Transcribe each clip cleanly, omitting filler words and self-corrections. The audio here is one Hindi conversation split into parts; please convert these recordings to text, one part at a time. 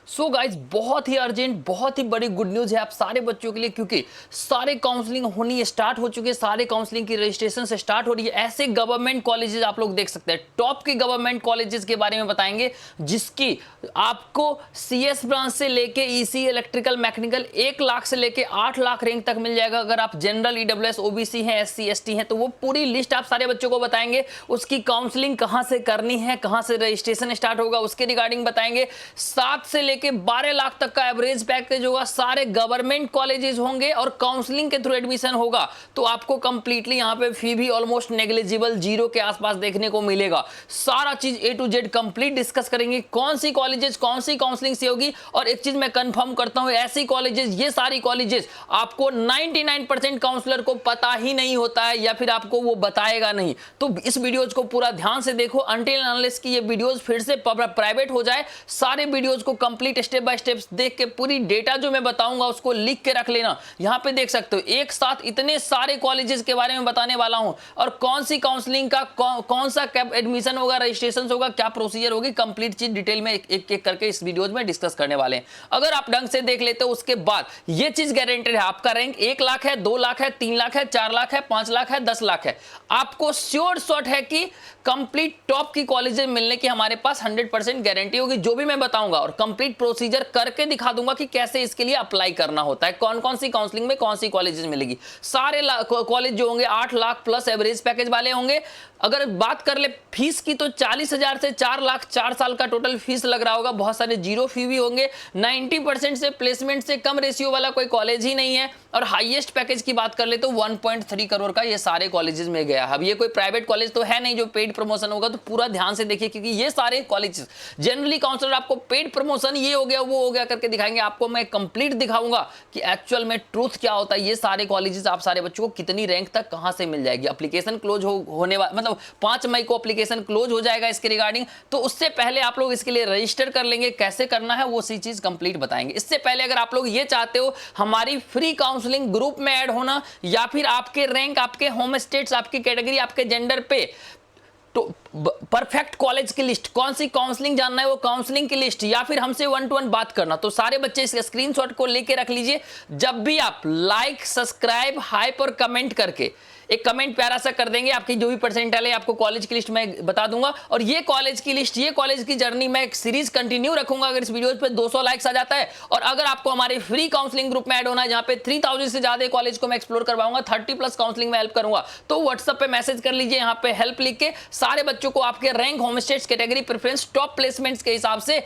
सो गाइज बहुत ही अर्जेंट, बहुत ही बड़ी गुड न्यूज है आप सारे बच्चों के लिए, क्योंकि सारे काउंसलिंग होनी स्टार्ट हो चुके हैं, सारे काउंसलिंग की रजिस्ट्रेशन से स्टार्ट हो रही है। ऐसे गवर्नमेंट कॉलेजेस आप लोग देख सकते हैं, टॉप के गवर्नमेंट कॉलेजेस के बारे में बताएंगे जिसकी आपको सीएस ब्रांच से लेके ईसी, इलेक्ट्रिकल, मैकेनिकल 1 लाख से लेके 8 लाख रैंक तक मिल जाएगा। अगर आप जनरल, ईडब्ल्यूएस, ओबीसी हैं, एससी, एसटी हैं, तो वो पूरी लिस्ट आप सारे बच्चों को बताएंगे। उसकी काउंसलिंग कहां से करनी है, कहां से रजिस्ट्रेशन स्टार्ट होगा, उसके रिगार्डिंग बताएंगे। 7 से लेके 12 लाख तक का एवरेज पैकेज होगा, सारे गवर्नमेंट कॉलेजेस होंगे और काउंसलिंग के थ्रू एडमिशन होगा, तो आपको कंप्लीटली यहां पे फी भी ऑलमोस्ट नेग्लिजिबल, जीरो के आसपास देखने को मिलेगा। सारा चीज ए टू जेड कंप्लीट डिस्कस करेंगे, कौन सी कॉलेजेस, कौन सी काउंसलिंग से होगी। और एक चीज मैं कंफर्म करता हूं, ऐसी कॉलेजेस, ये सारी कॉलेजेस आपको 99% काउंसलर को पता ही नहीं होता है या फिर आपको वो बताएगा नहीं। तो इस वीडियोज को पूरा ध्यान से देखो, अनटिल अनलेस की ये वीडियोज फिर से प्राइवेट हो जाए। सारे वीडियोज को कंप्लीट स्टेप बाय स्टेप देख के पूरी डेटा जो मैं बताऊंगा उसको लिख के रख लेना। यहां पे देख सकते हो एक साथ इतने सारे कॉलेजेस के बारे में बताने वाला हूं, और कौन सी काउंसलिंग का कौन सा एडमिशन होगा, रजिस्ट्रेशन होगा, क्या प्रोसीजर होगी, कंप्लीट चीज डिटेल में एक एक करके इस वीडियोज में डिस्कस करने वाले हैं। अगर आप ढंग से देख लेते हो उसके बाद ये चीज गारंटेड है, आपका रैंक 1 लाख है, 2 लाख है, 3 लाख है, 4 लाख है, 5 लाख है, 10 लाख है, आपको श्योर शॉट है कि कंप्लीट टॉप की कॉलेजेस मिलने की हमारे पास 100% गारंटी होगी। जो भी मैं बताऊंगा और कंप्लीट प्रोसीजर करके दिखा दूंगा कि कैसे इसके लिए अप्लाई करना होता है, कौन कौन सी काउंसलिंग में कौन सी कॉलेजेस मिलेगी। सारे कॉलेज जो होंगे 8 लाख प्लस एवरेज पैकेज वाले होंगे। अगर बात कर ले फीस की तो 40,000 से 4 लाख 4 साल का टोटल फीस लग रहा होगा। बहुत सारे जीरो फी भी होंगे। 90% से प्लेसमेंट से कम रेशियो वाला कोई कॉलेज ही नहीं है। और हाईएस्ट पैकेज की बात कर ले तो 1.3 करोड़ का ये सारे कॉलेजेस में गया। अब ये कोई प्राइवेट कॉलेज तो है नहीं जो पेड प्रमोशन होगा, तो पूरा ध्यान से देखिए, क्योंकि ये सारे कॉलेजेस जनरली काउंसलर आपको पेड प्रमोशन ये हो गया वो हो गया करके दिखाएंगे। आपको मैं कंप्लीट दिखाऊंगा कि एक्चुअल में ट्रूथ क्या होता है। ये सारे कॉलेजेस आप सारे बच्चों को कितनी रैंक तक कहां से मिल जाएगी। एप्लीकेशन क्लोज होने वाला, मतलब 5 मई को एप्लीकेशन क्लोज हो जाएगा इसके रिगार्डिंग, तो उससे पहले आप लोग इसके लिए रजिस्टर कर लेंगे। कैसे करना है वो सी चीज कंप्लीट बताएंगे। इससे पहले अगर आप लोग ये चाहते हो हमारी फ्री काउंसलिंग ग्रुप में ऐड होना, या फिर आपके रैंक, आपके होम स्टेट्स, आपकी कैटेगरी, आपके जेंडर पे तो परफेक्ट कॉलेज की लिस्ट, कौन सी काउंसलिंग जानना है वो काउंसलिंग की लिस्ट, या फिर हमसे 1 to 1 बात करना, तो सारे बच्चे इस स्क्रीनशॉट को लेके रख लीजिए। जब भी आप लाइक, सब्सक्राइब, हाइप और कमेंट करके एक कमेंट प्यारा सा कर देंगे, आपकी जो भी परसेंटाइल है आपको कॉलेज की लिस्ट मैं बता दूंगा। और ये कॉलेज की लिस्ट, ये कॉलेज की जर्नी मैं एक सीरीज कंटिन्यू रखूंगा अगर इस वीडियो पे 200 लाइक्स आ जाता है। और अगर आपको हमारे फ्री काउंसलिंग ग्रुप में ऐड होना है जहां पे 3000 से ज्यादा कॉलेज को मैं एक्सप्लोर करवाऊंगा, 30+ काउंसलिंग में हेल्प करूंगा, तो व्हाट्सएप पे मैसेज कर लीजिए, यहाँ पे हेल्प लिख के सारे बच्चों को आपके rank, home states, category, preference, top placements के हिसाब से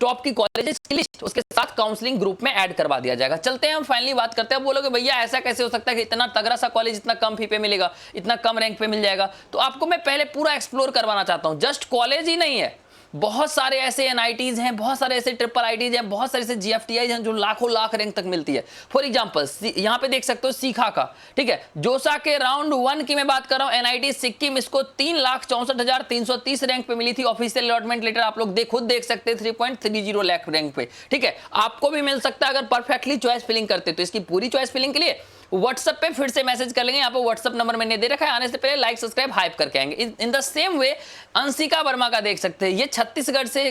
टॉप की कॉलेजेस की लिस्ट उसके साथ काउंसलिंग ग्रुप में ऐड करवा दिया जाएगा। चलते हैं हम फाइनली बात करते हैं। बोलोगे भैया ऐसा कैसे हो सकता है कि इतना तगड़ा सा कॉलेज इतना कम फी पे मिलेगा, इतना कम रैंक पे मिल जाएगा। तो आपको मैं पहले पूरा एक्सप्लोर करवाना चाहता हूं। जस्ट कॉलेज ही नहीं है, बहुत सारे ऐसे एनआईटीज हैं, बहुत सारे ऐसे ट्रिपल आईटीज हैं, बहुत सारे ऐसे जीएफटीआई हैं जो लाखों लाख रैंक तक मिलती है। फॉर एग्जांपल यहां पे देख सकते हो सीखा का, ठीक है, जोसा के राउंड 1 की मैं बात कर रहा हूं, एनआईटी सिक्किम, इसको 3,64,330 रैंक पे मिली थी। ऑफिशियल अलॉटमेंट लेटर आप लोग खुद देख सकते हैं 3.30 लाख रैंक पे, ठीक है। आपको भी मिल सकता है अगर परफेक्टली चॉइस फिलिंग करते। तो इसकी पूरी चॉइस फिलिंग के लिए व्हाट्सएप पे फिर से मैसेज कर लेंगे। यहाँ पे व्हाट्सएप नंबर मैंने दे रखा है, आने से पहले लाइक, सब्सक्राइब, हाइप करके आएंगे। In the same way Anshika Verma का देख सकते हैं, ये छत्तीसगढ़ से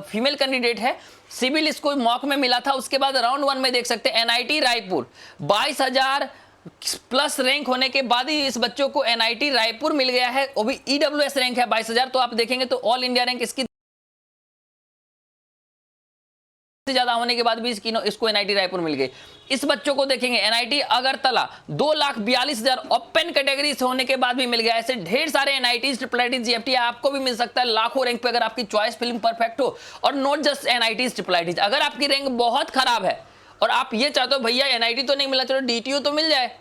फीमेल कैंडिडेट है, सिविल इसको मॉक में मिला था। उसके बाद राउंड 1 में देख सकते हैं एनआईटी रायपुर, 22,000 प्लस रैंक होने के बाद ही इस बच्चों को एनआईटी रायपुर मिल गया है। वो भी ईडब्ल्यूएस रैंक है 22,000। तो आप देखेंगे तो ऑल इंडिया रैंक इसकी ज्यादा होने के बाद भी इसको एनआईटी रायपुर मिल गई। इस बच्चों को देखेंगे एनआईटी अगरतला 2,42,000 ओपन कैटेगरी से होने के बाद भी मिल गया। ऐसे ढेर सारे एनआईटी, ट्रिपल आईटी, जीएफटी आपको भी मिल सकता है लाखों रैंक पे अगर आपकी चॉइस फिल्म परफेक्ट हो। और not just NIT, triple IT, अगर आपकी रैंक बहुत खराब है और आप ये चाहते हो भैया एनआईटी तो नहीं मिला, चलो डीटीयू तो मिल जाए,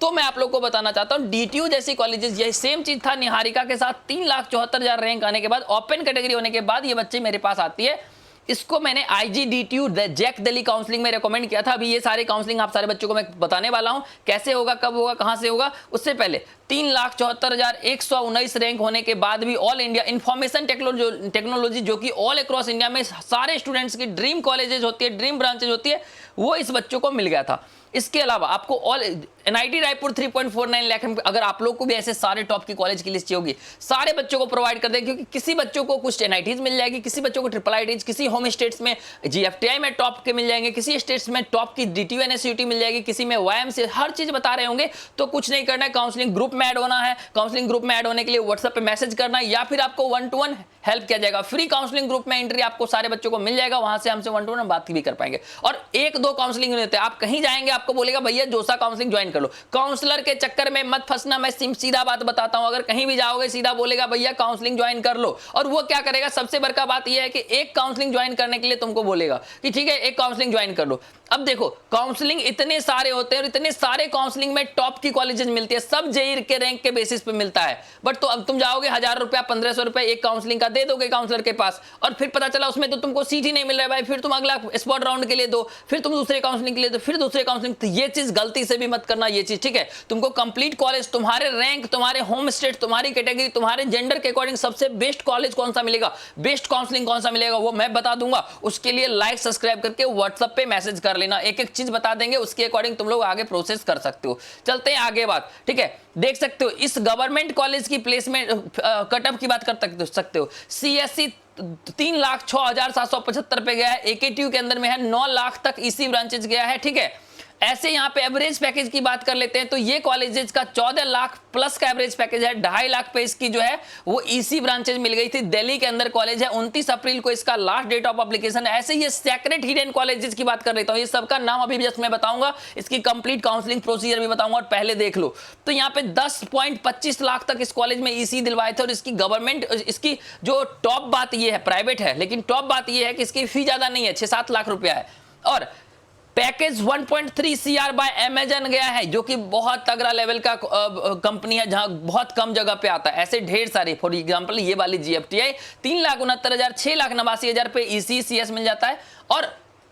तो मैं आप लोग को बताना चाहता हूं डीटीयू जैसी कॉलेजेस, यही सेम चीज था निहारिका के साथ। 3,74,000 रैंक आने के बाद, ओपन कैटेगरी होने के बाद ये बच्चे मेरे पास आती है। इसको मैंने आईजीडीटीयू जैक दिल्ली काउंसलिंग में रेकमेंड किया था। अभी ये सारे काउंसलिंग आप सारे बच्चों को मैं बताने वाला हूं, कैसे होगा, कब होगा, कहां से होगा। उससे पहले 3,74,119 रैंक होने के बाद भी ऑल इंडिया इंफॉर्मेशन टेक्नोलॉजी, जो कि ऑल अक्रॉस इंडिया में सारे स्टूडेंट्स की ड्रीम कॉलेजेस होती है, ड्रीम ब्रांचेज होती है, वो इस बच्चों को मिल गया था। इसके अलावा आपको ऑल एनआईटी रायपुर 3.49 लाख अगर आप लोग को भी ऐसे सारे टॉप की कॉलेज की लिस्ट होगी, सारे बच्चों को प्रोवाइड कर देंगे, क्योंकि किसी बच्चों को कुछ एनआईटीज मिल जाएगी, किसी बच्चों को ट्रिपल आईटीज, किसी होम स्टेट्स में जीएफटीआई में टॉप के मिल जाएंगे, किसी स्टेट्स में टॉप की डीटीयू एनएसयूटी मिल जाएगी, किसी में वाईएमसी, हर चीज बता रहे होंगे। तो कुछ नहीं करना है, काउंसलिंग ग्रुप में ऐड होना है। काउंसलिंग ग्रुप में ऐड होने के लिए व्हाट्सएप पे मैसेज करना है या फिर आपको 1-to-1 हेल्प किया जाएगा। फ्री काउंसलिंग ग्रुप में एंट्री आपको सारे बच्चों को मिल जाएगा, वहां से हमसे 1-to-1 बात भी कर पाएंगे। और 1-2 काउंसलिंग नहीं होते, आप कहीं जाएंगे आपको बोलेगा भैया जोसा काउंसलिंग ज्वाइन कर लो। काउंसलर के चक्कर में मत फंसना, मैं सीधा बात बताता हूं। अगर कहीं भी जाओगे सीधा बोलेगा भैया काउंसलिंग ज्वाइन कर लो, और वो क्या करेगा, सबसे बड़का बात यह है कि एक काउंसलिंग ज्वाइन करने के लिए तुमको बोलेगा कि ठीक है एक काउंसलिंग ज्वाइन कर लो। अब देखो काउंसलिंग इतने सारे होते हैं और इतने सारे काउंसलिंग में टॉप की कॉलेजेस मिलती है, सब जेईई के रैंक के बेसिस पे मिलता है। बट तो अब तुम जाओगे 1000 रुपया 1500 रुपया एक काउंसलिंग का दे दोगे काउंसलर के पास, और फिर पता चला उसमें तो तुमको सीट ही नहीं मिल रहा है भाई, फिर तुम अगला स्पॉट राउंड के लिए दो, फिर तुम दूसरे काउंसलिंग के लिए दो, फिर दूसरे काउंसलिंग। तो ये चीज गलती से भी मत करना, ये चीज ठीक है। तुमको कंप्लीट कॉलेज, तुम्हारे रैंक, तुम्हारे होम स्टेट, तुम्हारी कैटेगरी, तुम्हारे जेंडर के अकॉर्डिंग सबसे बेस्ट कॉलेज कौन सा मिलेगा, बेस्ट काउंसलिंग कौन सा मिलेगा, वो मैं बता दूंगा। उसके लिए लाइक सब्सक्राइब करके व्हाट्सएप पे मैसेज कर लेना, एक एक चीज बता देंगे, उसके अकॉर्डिंग तुम लोग आगे प्रोसेस कर सकते हो। चलते हैं आगे बात, ठीक है। देख सकते हो इस गवर्नमेंट कॉलेज की प्लेसमेंट कटअप की बात कर सकते हो। सीएससी 3,06,775 पे गया है, एकेटीयू के अंदर में है 9 लाख तक ईसी ब्रांचेज गया है, ठीक है। ऐसे यहाँ पे एवरेज पैकेज की बात कर लेते हैं तो ये कॉलेजेस का 14 लाख प्लस का एवरेज पैकेज है, 2.5 लाख पे इसकी जो है वो ईसी ब्रांचेज मिल गई थी। दिल्ली के अंदर कॉलेज है, 29 अप्रैल को इसका लास्ट डेट ऑफ एप्लीकेशन है। ऐसे ये सेक्रेट हिडन कॉलेजेस की बात कर लेता हूँ, ये सबका नाम अभी जस्ट मैं बताऊंगा, इसकी कंप्लीट काउंसलिंग प्रोसीजर भी बताऊंगा। और पहले देख लो तो यहाँ पे 10.25 लाख तक इस कॉलेज में ईसी दिलवाए थे। और इसकी गवर्नमेंट, इसकी जो टॉप बात ये है, प्राइवेट है लेकिन टॉप बात ये है कि इसकी फी ज्यादा नहीं है, 6-7 लाख रुपया है। और पैकेज 1.3 CR बाय अमेजन गया है, जो कि बहुत तगड़ा लेवल का कंपनी है, जहां बहुत कम जगह पे आता है। ऐसे ढेर सारे, फॉर एग्जांपल ये वाली जीएफटीआई 3,69,000, 6,89,000 पे ECCS मिल जाता है। और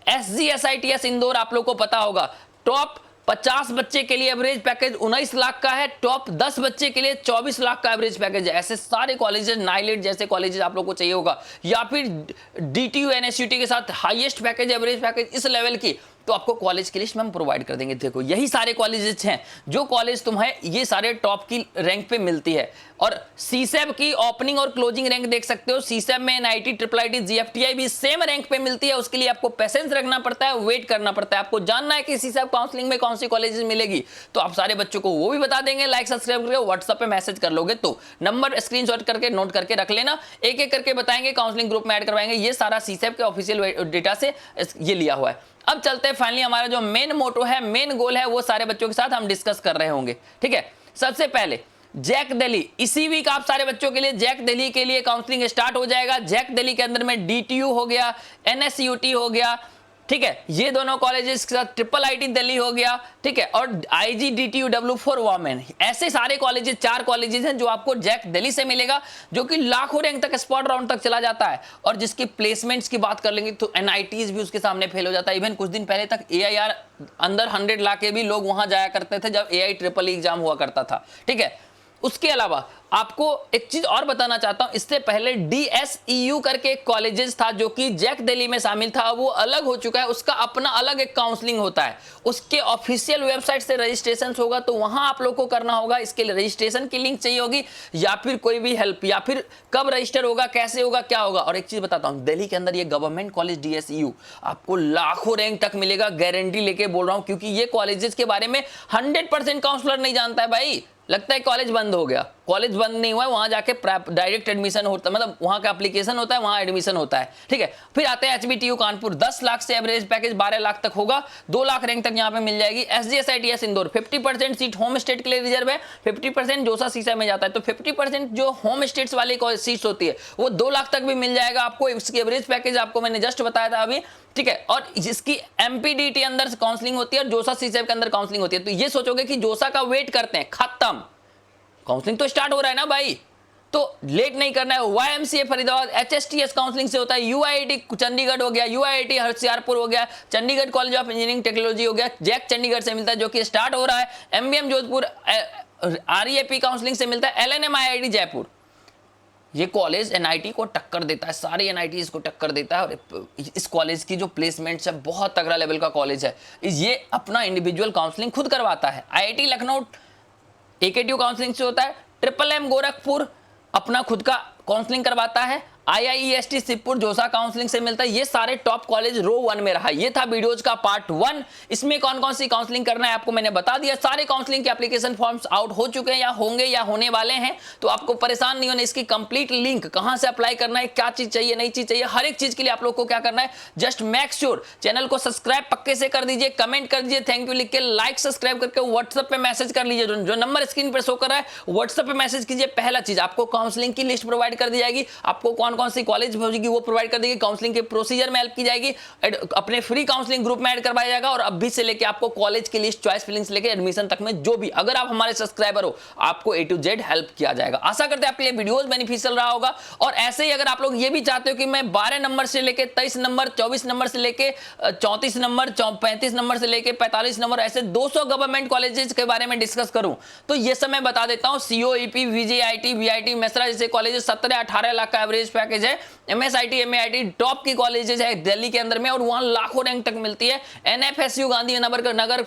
SGSITS इंदौर आप लोग को पता होगा, टॉप 50 बच्चे के लिए एवरेज पैकेज 19 लाख का है, टॉप 10 बच्चे के लिए 24 लाख का एवरेज पैकेज है। ऐसे सारे कॉलेजेस, नाइलेट जैसे कॉलेजेस आप लोग को चाहिए होगा, या फिर डीटीयू एनएसयूटी के साथ हाईएस्ट पैकेज, एवरेज पैकेज इस लेवल की, तो आपको कॉलेज की लिस्ट में हम प्रोवाइड कर देंगे। देखो यही सारे कॉलेजेस हैं जो कॉलेज तुम्हें ये सारे टॉप की रैंक पे मिलती है। और सीसैब की ओपनिंग और क्लोजिंग रैंक देख सकते हो, सीसैब में एनआईटी, ट्रिपल आईटी, जीएफटीआई भी सेम रैंक पे मिलती है। उसके लिए आपको पेशेंस रखना पड़ता है, वेट करना पड़ता है। आपको जानना है कि सीसैब काउंसलिंग में कौन सी कॉलेजेस मिलेगी, तो आप सारे बच्चों को वो भी बता देंगे। लाइक सब्सक्राइब करके व्हाट्सएप पे मैसेज कर लोगे तो नंबर स्क्रीनशॉट करके नोट करके रख लेना, एक एक करके बताएंगे, काउंसलिंग ग्रुप में ऐड करवाएंगे। ये सारा सीसैब के ऑफिशियल डेटा से ये लिया हुआ है। अब चलते हैं फाइनली, हमारा जो मेन मोटो है, मेन गोल है, वो सारे बच्चों के साथ हम डिस्कस कर रहे होंगे, ठीक है। सबसे पहले जैक दिल्ली, इसी वीक आप सारे बच्चों के लिए जैक दिल्ली के लिए काउंसलिंग स्टार्ट हो जाएगा। जैक दिल्ली के अंदर में डीटीयू हो गया, एनएसयूटी हो गया, ठीक है, ये दोनों कॉलेजेस के साथ ट्रिपल आईटी दिल्ली हो गया, ठीक है, और IGDTUW4 वोमेन, ऐसे सारे कॉलेजेस, 4 कॉलेजेस हैं जो आपको जैक दिल्ली से मिलेगा, जो कि लाखों रैंक तक स्पॉट राउंड तक चला जाता है। और जिसकी प्लेसमेंट्स की बात कर लेंगे तो एनआईटीज भी उसके सामने फेल हो जाता है। इवन कुछ दिन पहले तक AIR अंदर 100 ला के भी लोग वहां जाया करते थे जब AI ट्रिपल एग्जाम हुआ करता था, ठीक है। उसके अलावा आपको एक चीज और बताना चाहता हूं, इससे पहले DSEU करके एक कॉलेजेस था जो कि जैक दिल्ली में शामिल था, वो अलग हो चुका है, उसका अपना अलग एक काउंसलिंग होता है। उसके ऑफिशियल वेबसाइट से रजिस्ट्रेशन होगा, तो वहां आप लोग को करना होगा। इसके लिए रजिस्ट्रेशन की लिंक चाहिए होगी, या फिर कोई भी हेल्प, या फिर कब रजिस्टर होगा, कैसे होगा, क्या होगा। और एक चीज बताता हूं, दिल्ली के अंदर ये गवर्नमेंट कॉलेज DSEU आपको लाखों रैंक तक मिलेगा, गारंटी लेके बोल रहा हूं, क्योंकि ये कॉलेजेस के बारे में 100% काउंसलर नहीं जानता है भाई। लगता है कॉलेज बंद हो गया, कॉलेज बंद नहीं हुआ है, वहां जाके डायरेक्ट एडमिशन होता है, मतलब वहां का एप्लीकेशन होता है, वहां एडमिशन होता है, ठीक है। फिर आते हैं HBTU कानपुर, 10 लाख से एवरेज पैकेज 12 लाख तक होगा, 2 लाख रैंक तक यहां पे मिल जाएगी। SGSITS Indore 50% seat home state के लिए रिजर्व है, 50% जोसा सीसा में जाता है, तो 50% जो होम स्टेट्स वाली सीट्स होती है वो 2 लाख तक भी मिल जाएगा आपको। इसकी एवरेज पैकेज आपको मैंने जस्ट बताया था अभी, ठीक है। और जिसकी MPDT अंदर काउंसलिंग होती है और जोसा सीसेब के अंदर काउंसलिंग होती है, तो ये सोचोगे कि जोसा का वेट करते हैं, खत्म, काउंसलिंग तो स्टार्ट हो रहा है ना भाई, तो लेट नहीं करना है। YMCA फरीदाबाद HSTS काउंसलिंग से होता है, UIIT चंडीगढ़ हो गया, UIIT होशियारपुर हो गया, Chandigarh college of engineering technology हो गया, जैक चंडीगढ़ से मिलता है जो कि स्टार्ट हो रहा है, MBM जोधपुर REAP काउंसलिंग से मिलता है, LNM IIT जयपुर, ये कॉलेज एनआईटी को टक्कर देता है, सारे एनआईटीज को टक्कर देता है। और इस कॉलेज की जो प्लेसमेंट्स है बहुत तगड़ा लेवल का कॉलेज है। ये अपना इंडिविजुअल काउंसलिंग खुद करवाता है। आईआईटी लखनऊ एकेटीयू काउंसलिंग से होता है। ट्रिपल एम गोरखपुर अपना खुद का काउंसलिंग करवाता है। IIEST शिवपुर जोसा काउंसलिंग से मिलता है। ये सारे टॉप कॉलेज रो 1 में रहा। ये था वीडियोज का पार्ट 1। इसमें कौन कौन सी काउंसलिंग करना है आपको मैंने बता दिया। सारे काउंसलिंग के एप्लीकेशन फॉर्म्स आउट हो चुके हैं या होंगे या होने वाले हैं, तो आपको परेशान नहीं होना। इसकी कंप्लीट लिंक, कहां से अप्लाई करना है, क्या चीज चाहिए, नहीं चीज चाहिए, हर एक चीज के लिए आप लोग को क्या करना है, जस्ट मेक श्योर चैनल को सब्सक्राइब पक्के से कर दीजिए, कमेंट कर दीजिए, थैंक यू लिख के, लाइक सब्सक्राइब करके व्हाट्सएप पे मैसेज कर लीजिए। जो नंबर स्क्रीन पर शो कर रहा है व्हाट्सएप पे मैसेज कीजिए। पहला चीज आपको काउंसलिंग की लिस्ट प्रोवाइड कर दी जाएगी, आपको कौन कौन सी कॉलेज वो प्रोवाइड कर देगी, काउंसलिंग के प्रोसीजर में हेल्प की जाएगी, अपने फ्री काउंसलिंग ग्रुप में ऐड करवाया जाएगा। और अभी से लेके आपको कॉलेज की लिस्ट, चॉइस फिलिंग्स लेके एडमिशन तक में जो भी, अगर आप हमारे सब्सक्राइबर हो, आपको A to Z हेल्प किया जाएगा। आशा करते हैं आपके लिए वीडियोस बेनिफिशियल रहा होगा। और ऐसे ही अगर आप लोग ये भी चाहते हो कि मैं 12 नंबर से लेके 23 नंबर, 24 नंबर से लेके 34 नंबर, 35 नंबर से लेके 45 नंबर, ऐसे 200 गवर्नमेंट कॉलेजेस के बारे में डिस्कस करूं, तो ये सब मैं बता देता हूं। COEP, VJIT, VIT, मेसरा जैसे कॉलेजेस 17-18 लाख का एवरेज पैकेज है। MSIT, MAIT टॉप की कॉलेजेस है दिल्ली के अंदर में, और वहां लाखों रैंक तक मिलती है। NFSU गांधीनगर नगर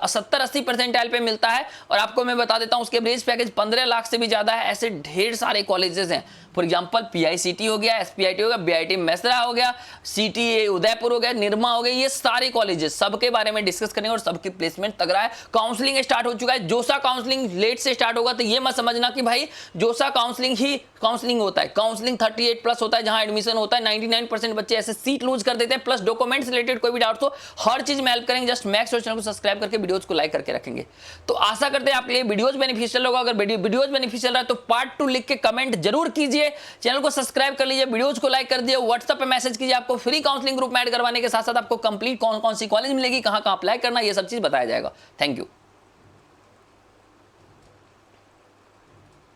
70-80 परसेंटाइल पे मिलता है। और आपको मैं बता देता हूं उसके एवरेज पैकेज 15 लाख से भी ज्यादा है। ऐसे ढेर सारे कॉलेजेस हैं। फॉर एग्जांपल PICT हो गया, SPIT हो गया, BIT मेसरा हो गया, CTA उदयपुर हो गया, निर्मा हो गया, ये सारे कॉलेजेस सबके बारे में डिस्कस करेंगे और सबकी प्लेसमेंट तगड़ा है। काउंसलिंग स्टार्ट हो चुका है। जोसा काउंसलिंग लेट से स्टार्ट होगा, तो ये मत समझना कि भाई जोसा काउंसलिंग ही काउंसलिंग होता है। काउंसलिंग 38+ होता है, जहां एडमिशन होता है। 99% बच्चे ऐसे सीट लूज कर देते हैं। प्लस डॉक्यूमेंट्स रिलेटेड कोई भी डाउट हो, हर चीज में हेल्प करेंगे। जस्ट मैक्स चैनल को सब्सक्राइब करके वीडियोज को लाइक करके रखेंगे। तो आशा करते हैं आपके लिए वीडियोज बेनिफिशियल होगा। अगर वीडियोज बेनिफिशियल रहा तो पार्ट 2 लिख के कमेंट जरूर कीजिए। चैनल को सब्सक्राइब कर लीजिए, वीडियोज को लाइक कर दिए, व्हाट्सएप पे मैसेज कीजिए। आपको फ्री काउंसलिंग ग्रुप में ऐड करवाने के साथ साथ आपको कंप्लीट कौन कौन सी कॉलेज मिलेगी, कहां कहां अप्लाई करना, ये सब चीज बताया जाएगा। Thank you.